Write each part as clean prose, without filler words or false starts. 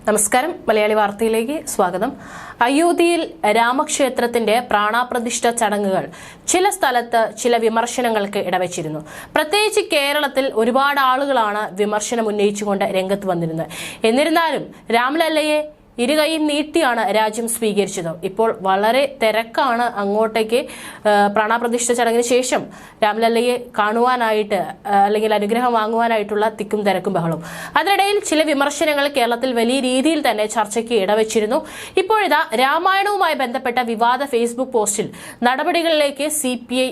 നമസ്കാരം. മലയാളി വാർത്തയിലേക്ക് സ്വാഗതം. അയോധ്യയിൽ രാമക്ഷേത്രത്തിന്റെ പ്രാണപ്രതിഷ്ഠ ചടങ്ങുകൾ ചില സ്ഥലത്ത് ചില വിമർശനങ്ങൾക്ക് ഇടവച്ചിരുന്നു. പ്രത്യേകിച്ച് കേരളത്തിൽ ഒരുപാട് ആളുകളാണ് വിമർശനം ഉന്നയിച്ചുകൊണ്ട് രംഗത്ത് വന്നിരുന്നത്. എന്നിരുന്നാലും രാംലല്ലയെ ഇരുകൈയും നീട്ടിയാണ് രാജ്യം സ്വീകരിച്ചത്. ഇപ്പോൾ വളരെ തിരക്കാണ് അങ്ങോട്ടേക്ക്. പ്രാണപ്രതിഷ്ഠ ചടങ്ങിന് ശേഷം രാംലല്ലയെ കാണുവാനായിട്ട് അല്ലെങ്കിൽ അനുഗ്രഹം വാങ്ങുവാനായിട്ടുള്ള തിക്കും തിരക്കും ബഹളവും. അതിനിടയിൽ ചില വിമർശനങ്ങൾ കേരളത്തിൽ വലിയ രീതിയിൽ തന്നെ ചർച്ചയ്ക്ക് ഇടവച്ചിരുന്നു. ഇപ്പോഴിതാ രാമായണവുമായി ബന്ധപ്പെട്ട വിവാദ ഫേസ്ബുക്ക് പോസ്റ്റിൽ നടപടികളിലേക്ക് CPI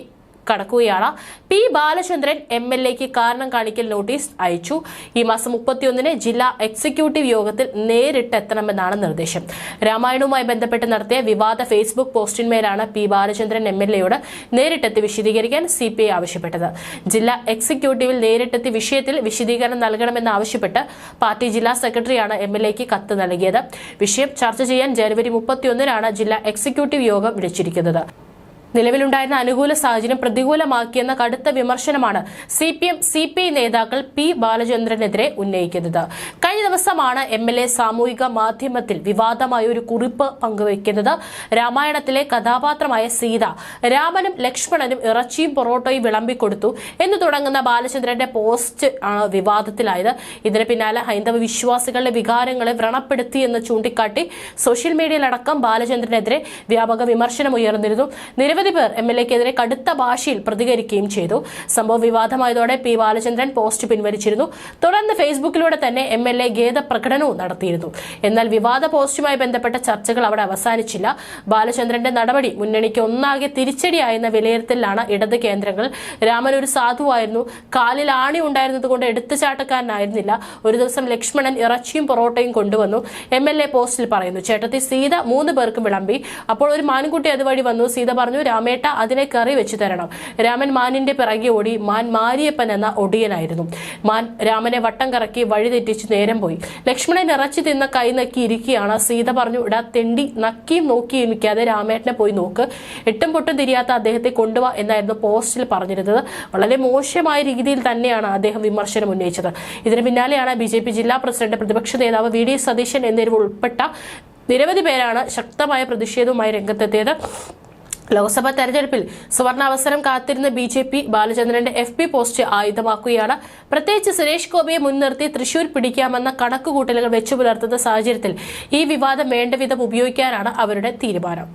കടക്കുകയാണ്. പി ബാലചന്ദ്രൻ MLAക്ക് കാരണം കാണിക്കൽ നോട്ടീസ് അയച്ചു. ഈ മാസം 31-ന് ജില്ലാ എക്സിക്യൂട്ടീവ് യോഗത്തിൽ നേരിട്ടെത്തണമെന്നാണ് നിർദ്ദേശം. രാമായണവുമായി ബന്ധപ്പെട്ട് നടത്തിയ വിവാദ ഫേസ്ബുക്ക് പോസ്റ്റിന്മേലാണ് പി ബാലചന്ദ്രൻ MLAയോട് നേരിട്ടെത്തി വിശദീകരിക്കാൻ CPI ആവശ്യപ്പെട്ടത്. ജില്ലാ എക്സിക്യൂട്ടീവിൽ നേരിട്ടെത്തി വിഷയത്തിൽ വിശദീകരണം നൽകണമെന്നാവശ്യപ്പെട്ട് പാർട്ടി ജില്ലാ സെക്രട്ടറിയാണ് MLAക്ക് കത്ത് നൽകിയത്. വിഷയം ചർച്ച ചെയ്യാൻ ജനുവരി 31-നാണ് ജില്ലാ എക്സിക്യൂട്ടീവ് യോഗം വിളിച്ചിരിക്കുന്നത്. നിലവിലുണ്ടായിരുന്ന അനുകൂല സാഹചര്യം പ്രതികൂലമാക്കിയെന്ന കടുത്ത വിമർശനമാണ് CPI നേതാക്കൾ പി ബാലചന്ദ്രനെതിരെ ഉന്നയിക്കുന്നത്. കഴിഞ്ഞ ദിവസമാണ് MLA സാമൂഹിക മാധ്യമത്തിൽ വിവാദമായ ഒരു കുറിപ്പ് പങ്കുവയ്ക്കുന്നത്. രാമായണത്തിലെ കഥാപാത്രമായ സീത രാമനും ലക്ഷ്മണനും ഇറച്ചിയും പൊറോട്ടയും വിളമ്പിക്കൊടുത്തു എന്ന് തുടങ്ങുന്ന ബാലചന്ദ്രന്റെ പോസ്റ്റ് ആണ് വിവാദത്തിലായത്. ഇതിന് പിന്നാലെ ഹൈന്ദവ വിശ്വാസികളുടെ വികാരങ്ങളെ വ്രണപ്പെടുത്തിയെന്ന് ചൂണ്ടിക്കാട്ടി സോഷ്യൽ മീഡിയയിലടക്കം ബാലചന്ദ്രനെതിരെ വ്യാപക വിമർശനം ഉയർന്നിരുന്നു. നിരവധി പേർ MLAക്കെതിരെ കടുത്ത ഭാഷയിൽ പ്രതികരിക്കുകയും ചെയ്തു. സംഭവം വിവാദമായതോടെ പി ബാലചന്ദ്രൻ പോസ്റ്റ് പിൻവലിച്ചിരുന്നു. തുടർന്ന് ഫേസ്ബുക്കിലൂടെ തന്നെ MLA ഖേദപ്രകടനവും നടത്തിയിരുന്നു. എന്നാൽ വിവാദ പോസ്റ്റുമായി ബന്ധപ്പെട്ട ചർച്ചകൾ അവിടെ അവസാനിച്ചില്ല. ബാലചന്ദ്രന്റെ നടപടി മുന്നണിക്ക് ഒന്നാകെ തിരിച്ചടിയായെന്ന വിലയിരുത്തലിലാണ് ഇടത് കേന്ദ്രങ്ങൾ. രാമൻ ഒരു സാധുവായിരുന്നു, കാലിൽ ആണി ഉണ്ടായിരുന്നതുകൊണ്ട് എടുത്തുചാട്ടക്കാരനായിരുന്നില്ല. ഒരു ദിവസം ലക്ഷ്മണൻ ഇറച്ചിയും പൊറോട്ടയും കൊണ്ടുവന്നു. MLA പോസ്റ്റിൽ പറയുന്നു. ചേട്ടത്തി സീത 3 പേർക്കും വിളമ്പി. അപ്പോൾ ഒരു മാൻകുട്ടി അതുവഴി വന്നു. സീത പറഞ്ഞു, രാമേട്ട അതിനെ കറി വെച്ചു തരണം. രാമൻ മാനിന്റെ പിറകെ ഓടി. മാൻ മാരിയപ്പൻ എന്ന ഒടിയനായിരുന്നു. മാൻ രാമനെ വട്ടം കറക്കി വഴി തെറ്റിച്ച് നേരം പോയി. ലക്ഷ്മണൻ ഇറച്ചി തിന്ന കൈ നക്കി ഇരിക്കുകയാണ്. സീത പറഞ്ഞു, ഇടാ തെണ്ടി, നക്കിയും നോക്കിയും നിൽക്കാതെ രാമേട്ടനെ പോയി നോക്ക്, എട്ടും പൊട്ടും തിരിയാത്ത അദ്ദേഹത്തെ കൊണ്ടുപോവാ എന്നായിരുന്നു പോസ്റ്റിൽ പറഞ്ഞിരുന്നത്. വളരെ മോശമായ രീതിയിൽ തന്നെയാണ് അദ്ദേഹം വിമർശനം ഉന്നയിച്ചത്. ഇതിന് പിന്നാലെയാണ് BJP ജില്ലാ പ്രസിഡന്റ്, പ്രതിപക്ഷ നേതാവ് VD സതീശൻ എന്നിവർ ഉൾപ്പെട്ട നിരവധി പേരാണ് ശക്തമായ പ്രതിഷേധവുമായി രംഗത്തെത്തിയത്. ലോക്സഭാ തെരഞ്ഞെടുപ്പിൽ സുവർണാവസരം കാത്തിരുന്ന BJP ബാലചന്ദ്രന്റെ FB പോസ്റ്റ് ആയുധമാക്കുകയാണ്. പ്രത്യേകിച്ച് സുരേഷ് ഗോപിയെ മുൻനിർത്തി തൃശൂർ പിടിക്കാമെന്ന കണക്കുകൂട്ടലുകൾ വെച്ചു പുലർത്തുന്ന സാഹചര്യത്തിൽ ഈ വിവാദം വേണ്ടവിധം ഉപയോഗിക്കാനാണ് അവരുടെ തീരുമാനം.